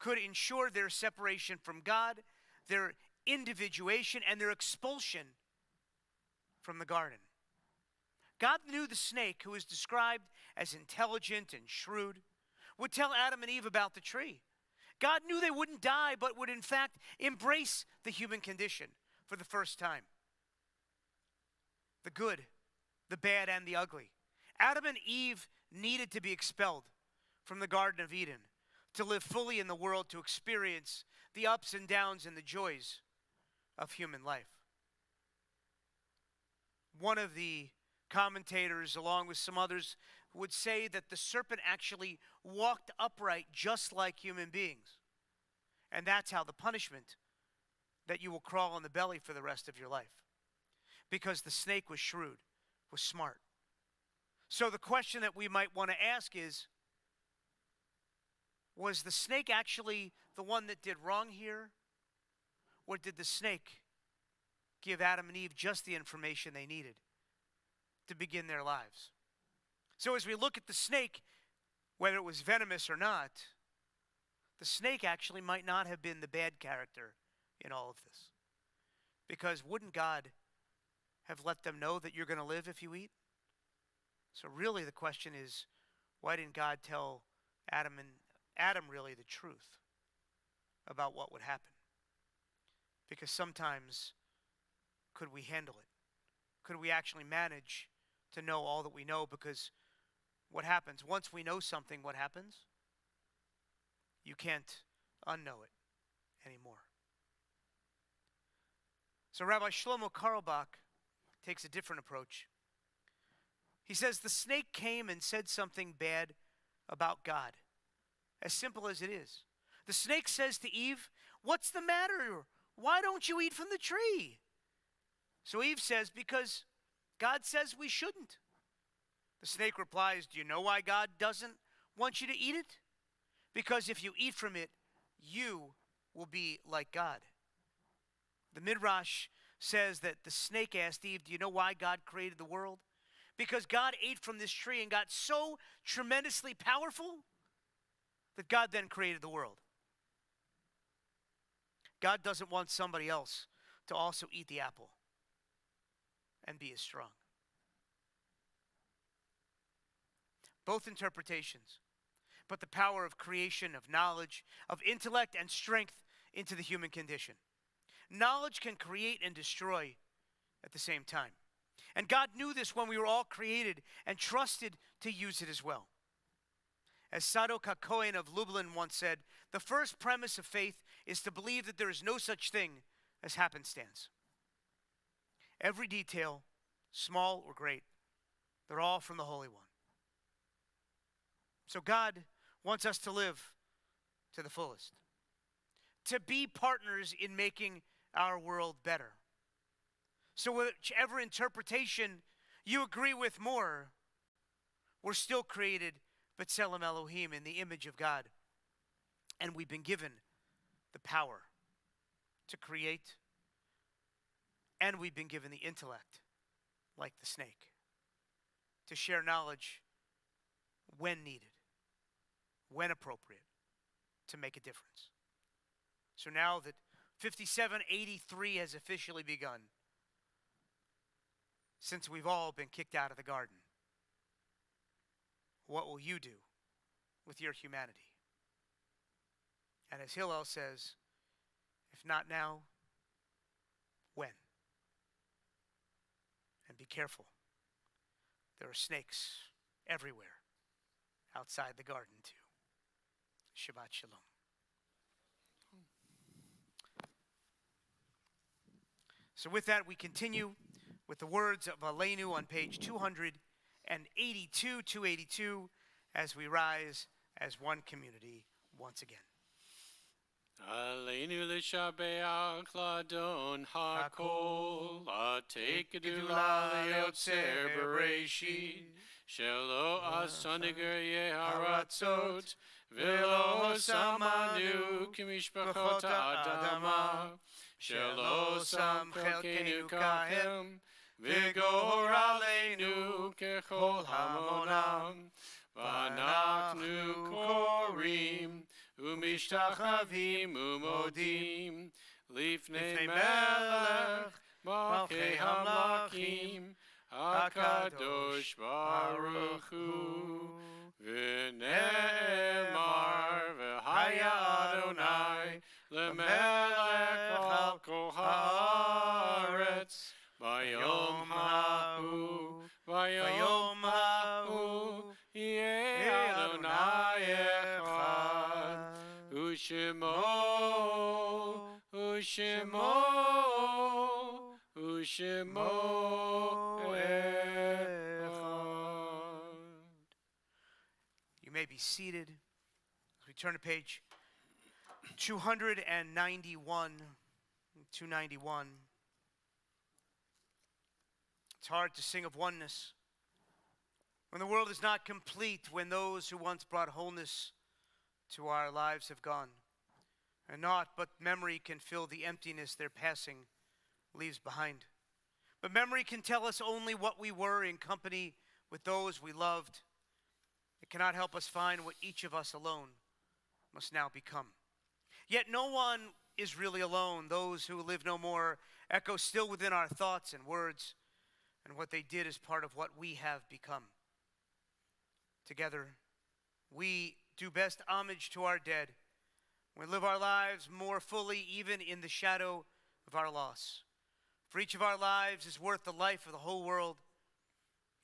could ensure their separation from God, their individuation, and their expulsion from the garden. God knew the snake, who is described as intelligent and shrewd, would tell Adam and Eve about the tree. God knew they wouldn't die, but would in fact embrace the human condition for the first time. The good, the bad, and the ugly. Adam and Eve needed to be expelled from the Garden of Eden to live fully in the world, to experience the ups and downs and the joys of human life. One of the commentators, along with some others, would say that the serpent actually walked upright just like human beings. And that's how the punishment that you will crawl on the belly for the rest of your life. Because the snake was shrewd, was smart. So the question that we might want to ask is, was the snake actually the one that did wrong here? Or did the snake give Adam and Eve just the information they needed to begin their lives? So as we look at the snake, whether it was venomous or not, the snake actually might not have been the bad character in all of this. Because wouldn't God have let them know that you're going to live if you eat? So really the question is, why didn't God tell Adam really the truth about what would happen? Because sometimes, could we handle it? Could we actually manage to know all that we know? Because what happens? Once we know something, what happens? You can't unknow it anymore. So Rabbi Shlomo Carlebach takes a different approach. He says the snake came and said something bad about God. As simple as it is. The snake says to Eve, "What's the matter? Why don't you eat from the tree?" So Eve says, "Because God says we shouldn't." The snake replies, "Do you know why God doesn't want you to eat it? Because if you eat from it, you will be like God." The Midrash says that the snake asked Eve, "Do you know why God created the world?" Because God ate from this tree and got so tremendously powerful that God then created the world. God doesn't want somebody else to also eat the apple and be as strong. Both interpretations, but the power of creation, of knowledge, of intellect and strength into the human condition. Knowledge can create and destroy at the same time. And God knew this when we were all created and trusted to use it as well. As Sadok HaKohen of Lublin once said, the first premise of faith is to believe that there is no such thing as happenstance. Every detail, small or great, they're all from the Holy One. So God wants us to live to the fullest, to be partners in making our world better. So whichever interpretation you agree with more, we're still created B'Tselem Elohim, in the image of God. And we've been given the power to create, and we've been given the intellect, like the snake, to share knowledge when needed, when appropriate, to make a difference. So now that 5783 has officially begun, since we've all been kicked out of the garden, what will you do with your humanity? And as Hillel says, if not now, when? And be careful. There are snakes everywhere outside the garden too. Shabbat Shalom. So with that, we continue with the words of Aleinu on page 282, as we rise as one community once again. Aleinu l'shabeach ladon hakol, atek gedula le'yotzer bereshit, shelo asaniger yeharatzot, velo samanu kimishpachot ha'adama, shelo sam chelkenu kahem, vigor aleinu kechol hamonam, v'anachnu korim, umishtachavim umodim, lifnei melech, malchei hamlakim, HaKadosh Baruch Hu, v'ne'emar v'haya Adonai, lemelech al kol haaretz, bayom ha'u, yeh Adonai echad, u'shemo echad. You may be seated as we turn to page 291. It's hard to sing of oneness when the world is not complete, when those who once brought wholeness to our lives have gone, and naught but memory can fill the emptiness their passing leaves behind. But memory can tell us only what we were in company with those we loved. It cannot help us find what each of us alone must now become. Yet no one is really alone. Those who live no more echo still within our thoughts and words, and what they did is part of what we have become. Together, we do best homage to our dead. We live our lives more fully even in the shadow of our loss. For each of our lives is worth the life of the whole world,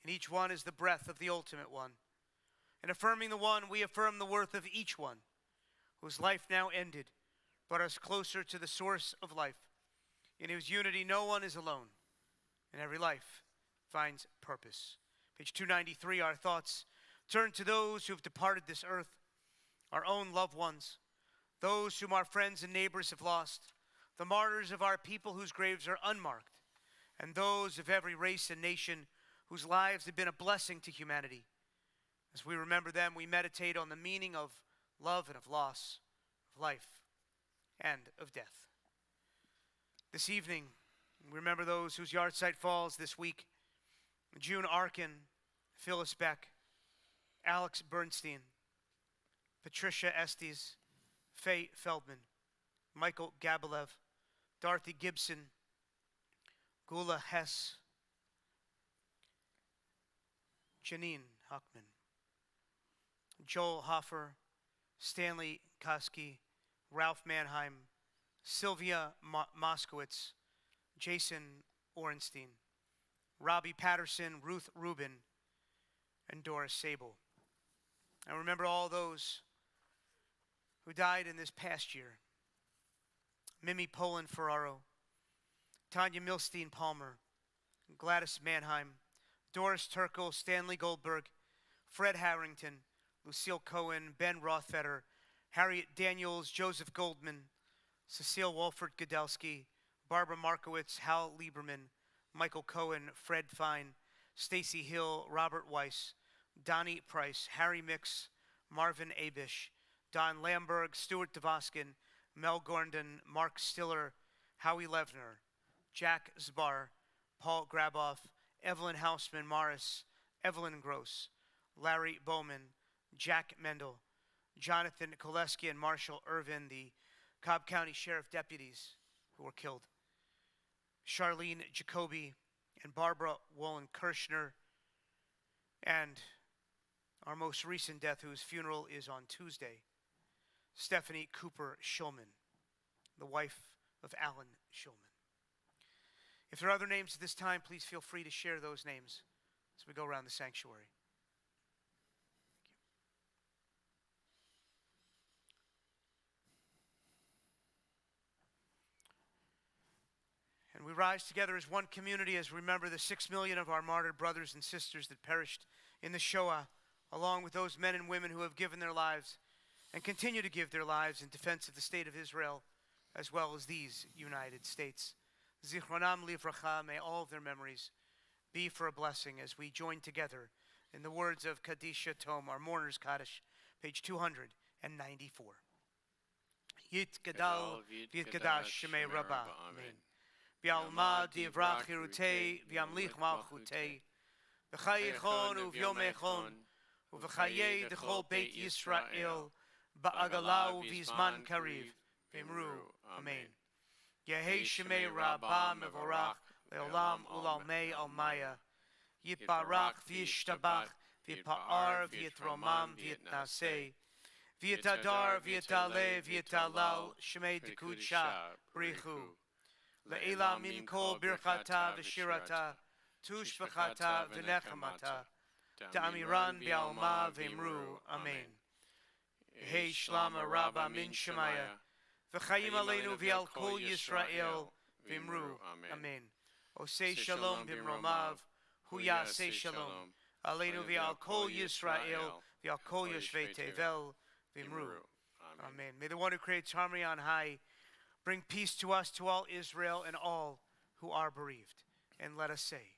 and each one is the breath of the ultimate one. In affirming the one, we affirm the worth of each one, whose life now ended, brought us closer to the source of life, in whose unity no one is alone, and every life finds purpose. Page 293, our thoughts turn to those who have departed this earth, our own loved ones, those whom our friends and neighbors have lost, the martyrs of our people whose graves are unmarked, and those of every race and nation whose lives have been a blessing to humanity. As we remember them, we meditate on the meaning of love and of loss, of life and of death. This evening, we remember those whose yahrzeit falls this week: June Arkin, Phyllis Beck, Alex Bernstein, Patricia Estes, Faye Feldman, Michael Gabalev, Dorothy Gibson, Gula Hess, Janine Huckman, Joel Hoffer, Stanley Koski, Ralph Mannheim, Sylvia Moskowitz, Jason Orenstein, Robbie Patterson, Ruth Rubin, and Doris Sable. I remember all those who died in this past year: Mimi Poland Ferraro, Tanya Milstein Palmer, Gladys Mannheim, Doris Turkle, Stanley Goldberg, Fred Harrington, Lucille Cohen, Ben Rothfeder, Harriet Daniels, Joseph Goldman, Cecile Wolfert Godelski, Barbara Markowitz, Hal Lieberman, Michael Cohen, Fred Fine, Stacy Hill, Robert Weiss, Donnie Price, Harry Mix, Marvin Abish, Don Lamberg, Stuart DeVoskin, Mel Gordon, Mark Stiller, Howie Levner, Jack Zbar, Paul Graboff, Evelyn Hausman Morris, Evelyn Gross, Larry Bowman, Jack Mendel, Jonathan Koleski, and Marshall Irvin, the Cobb County Sheriff deputies who were killed, Charlene Jacoby and Barbara Wollen-Kirshner, and our most recent death, whose funeral is on Tuesday, Stephanie Cooper Shulman, the wife of Alan Shulman. If there are other names at this time, please feel free to share those names as we go around the sanctuary. And we rise together as one community as we remember the 6 million of our martyred brothers and sisters that perished in the Shoah, along with those men and women who have given their lives and continue to give their lives in defense of the state of Israel, as well as these United States. Zichronam livracha, may all of their memories be for a blessing as we join together in the words of Kaddish Tom, our mourner's Kaddish, page 294. Yit Gadal, Yit Gadash, Shemei Rabbah. Amen. Bialma divrach hirutei, viamlich malchutei, v'chayechon uv'yomechon, uv'chayei dechol Beit Yisrael, ba'agala uv'izman kariv, v'imru. Amen. Yehei Shemei Rabbah mevorach, le'olam u'lalmei almaya, yitbarach v'yishtabach, v'yitpa'ar v'yitromam v'yitnaseh, v'yitadar v'yitaleh v'yitalal, Shemei dekudsha brichu. Le'ela min kol birchata v'shirata, tushvachata v'nechamata, ta'amiran bi'alma v'imru. Amen. Yehei shlama rabba min shemaya, v'chayim aleinu v'al kol Yisrael v'imru. Amen. Osei shalom b'mromav, hu yaseh shalom, aleinu v'al kol Yisrael v'al kol yoshvei tevel v'imru. Amen. May the one who creates harmony on high bring peace to us, to all Israel, and all who are bereaved. And let us say,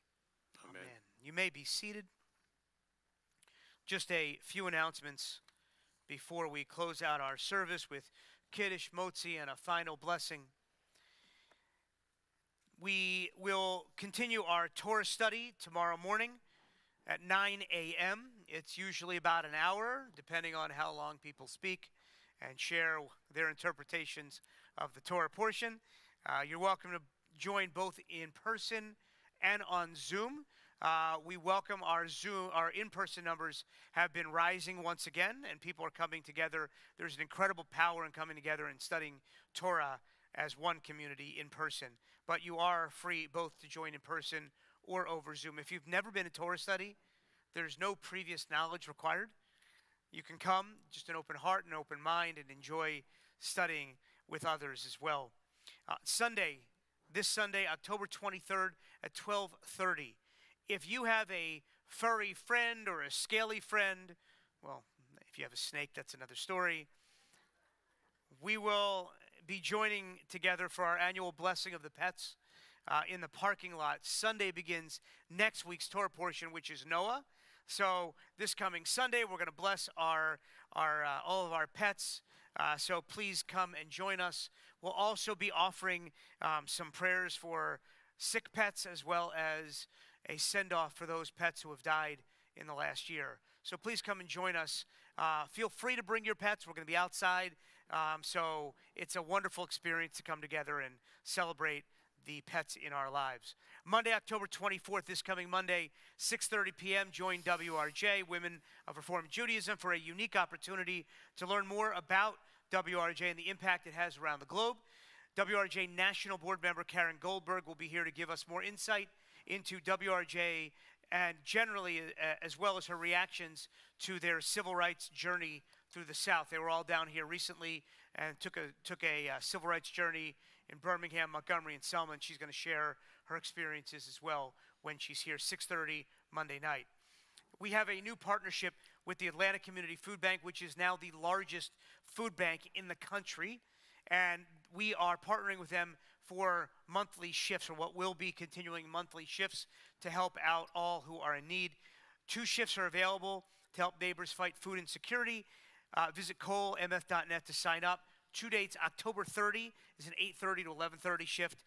Amen. You may be seated. Just a few announcements before we close out our service with Kiddush, Motzi, and a final blessing. We will continue our Torah study tomorrow morning at 9 a.m. It's usually about an hour, depending on how long people speak and share their interpretations of the Torah portion. You're welcome to join both in person and on Zoom. We welcome our in-person numbers have been rising once again, and people are coming together. There's an incredible power in coming together and studying Torah as one community in person. But you are free both to join in person or over Zoom. If you've never been to Torah study, there's no previous knowledge required. You can come, just an open heart and open mind, and enjoy studying with others as well. This Sunday, October 23rd at 12:30. If you have a furry friend or a scaly friend, well, if you have a snake, that's another story. We will be joining together for our annual blessing of the pets in the parking lot. Sunday begins next week's Torah portion, which is Noah. So this coming Sunday, we're going to bless all of our pets. So please come and join us. We'll also be offering some prayers for sick pets, as well as a send-off for those pets who have died in the last year. So please come and join us. Feel free to bring your pets. We're going to be outside. So it's a wonderful experience to come together and celebrate the pets in our lives. Monday, October 24th, this coming Monday, 6:30 p.m., join WRJ, Women of Reformed Judaism, for a unique opportunity to learn more about WRJ and the impact it has around the globe. WRJ National Board Member Karen Goldberg will be here to give us more insight into WRJ and generally, as well as her reactions to their civil rights journey through the South. They were all down here recently and took a civil rights journey in Birmingham, Montgomery, and Selma, and she's going to share her experiences as well when she's here, 6:30 Monday night. We have a new partnership with the Atlanta Community Food Bank, which is now the largest food bank in the country, and we are partnering with them for monthly shifts, or what will be continuing monthly shifts, to help out all who are in need. 2 shifts are available to help neighbors fight food insecurity. Visit kolemeth.net to sign up. 2 dates: October 30 is an 8:30 to 11:30 shift,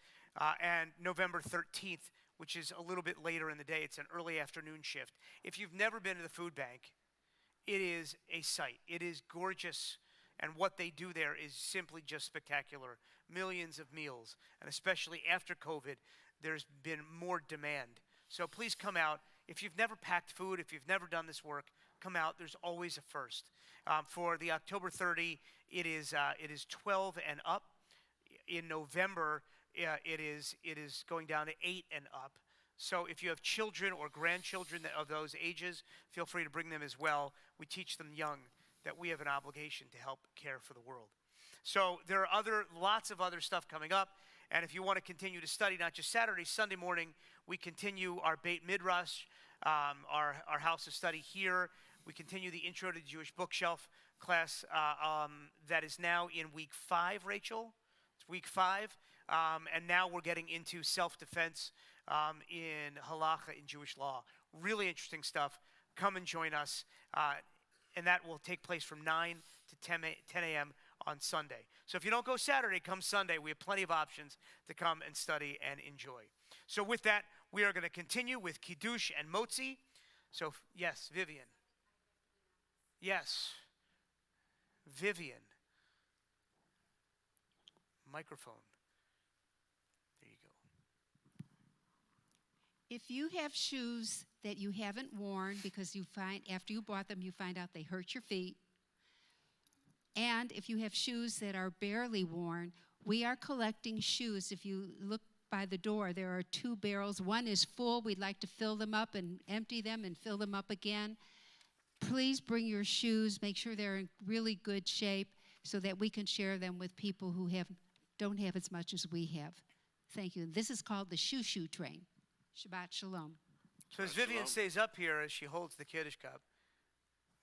and November 13th, which is a little bit later in the day. It's an early afternoon shift. If you've never been to the food bank, it is a sight. It is gorgeous, and what they do there is simply just spectacular. Millions of meals, and especially after COVID, there's been more demand. So please come out. If you've never packed food, if you've never done this work, come out. There's always a first. For the October 30, it is 12 and up. In November, it is going down to 8 and up. So if you have children or grandchildren of those ages, feel free to bring them as well. We teach them young that we have an obligation to help care for the world. So there are lots of other stuff coming up. And if you want to continue to study, not just Saturday, Sunday morning, we continue our Beit Midrash, our house of study here. We continue the Intro to the Jewish Bookshelf class that is now in week 5, Rachel. It's week 5. And now we're getting into self-defense in halacha, in Jewish law. Really interesting stuff. Come and join us. And that will take place from 9 to 10 a.m. on Sunday. So if you don't go Saturday, come Sunday. We have plenty of options to come and study and enjoy. So with that, we are going to continue with Kiddush and Motzi. So, yes, Vivian. Yes. Vivian. Microphone. There you go. If you have shoes that you haven't worn because you find, after you bought them, you find out they hurt your feet, and if you have shoes that are barely worn, we are collecting shoes. If you look by the door, there are 2 barrels. One is full. We'd like to fill them up and empty them and fill them up again. Please bring your shoes. Make sure they're in really good shape so that we can share them with people who don't have as much as we have. Thank you. This is called the Shoo Train. Shabbat Shalom. So as Vivian stays up here as she holds the Kiddush cup,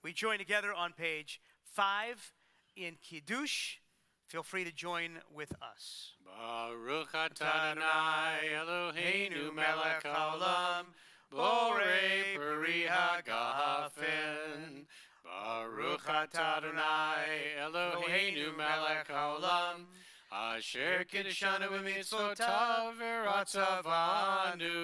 we join together on page 5 in Kiddush. Feel free to join with us. Baruch atah Adonai Eloheinu melech haolam, borei peri hagafen. Baruch atah Adonai Eloheinu melech haolam, asher kiddushanu b'mitzvotav v'ratzavanu,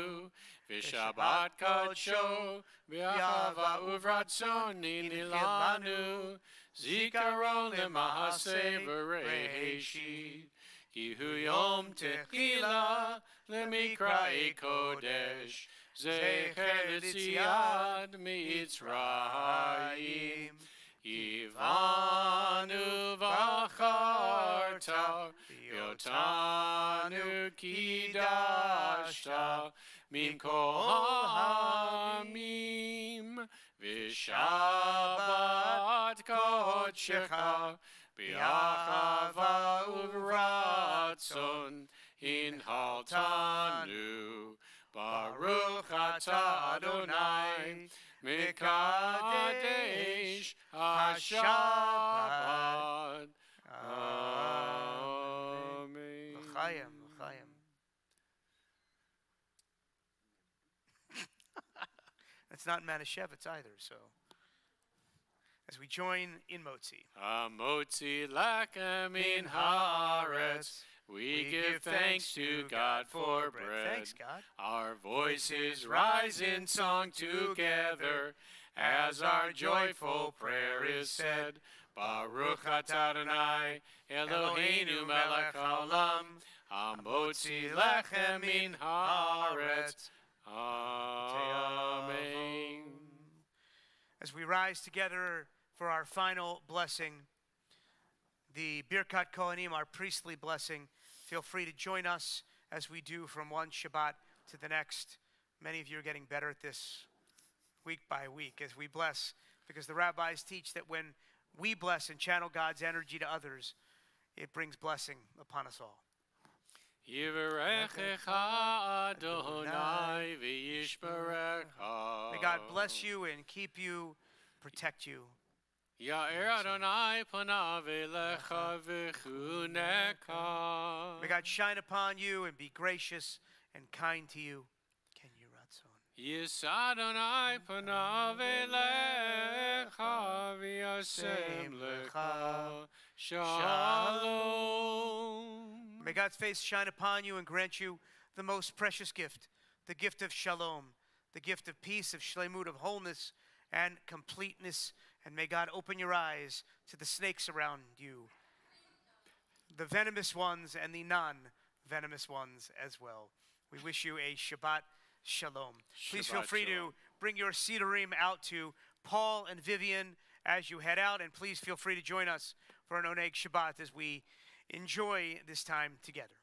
v'shabbat kadsho v'ahava uvratzon nilanu, zikaron lemahaseh v'reishit, ki hu yom techila lemikra'i kodesh, Zecher Litziad Mitzrayim. Ivanu v'acharta, Yotanu kidashta, Min kol ha'amim, V'shabbat kodshecha, B'achava uvratzon, Hinhaltanu, Baruch atah Adonai, Mekadesh HaShabbat. Amen. L'chaim, l'chaim. That's not Manischewitz either, so. As we join in Motzi. Motzi lachem in haaretz. We give thanks to God for bread. Thanks, God. Our voices rise in song together as our joyful prayer is said. Baruch atah Adonai Eloheinu melech haolam, hamotzi lechem min haaretz. Amen. As we rise together for our final blessing, the Birkat Kohanim, our priestly blessing, feel free to join us as we do from one Shabbat to the next. Many of you are getting better at this week by week as we bless, because the rabbis teach that when we bless and channel God's energy to others, it brings blessing upon us all. Yivarechecha Adonai v'yishmerecha. May God bless you and keep you, protect you. Ya'er Adonai panav elecha v'chuneka. May God shine upon you and be gracious and kind to you. Ken Yiratzon. Yis Adonai panav elecha v'yasem lecha. Shalom. May God's face shine upon you and grant you the most precious gift, the gift of shalom, the gift of peace, of shlemut, of wholeness and completeness. And may God open your eyes to the snakes around you, the venomous ones and the non-venomous ones as well. We wish you a Shabbat Shalom. Please feel free to bring your Sidurim out to Paul and Vivian as you head out, and please feel free to join us for an Oneg Shabbat as we enjoy this time together.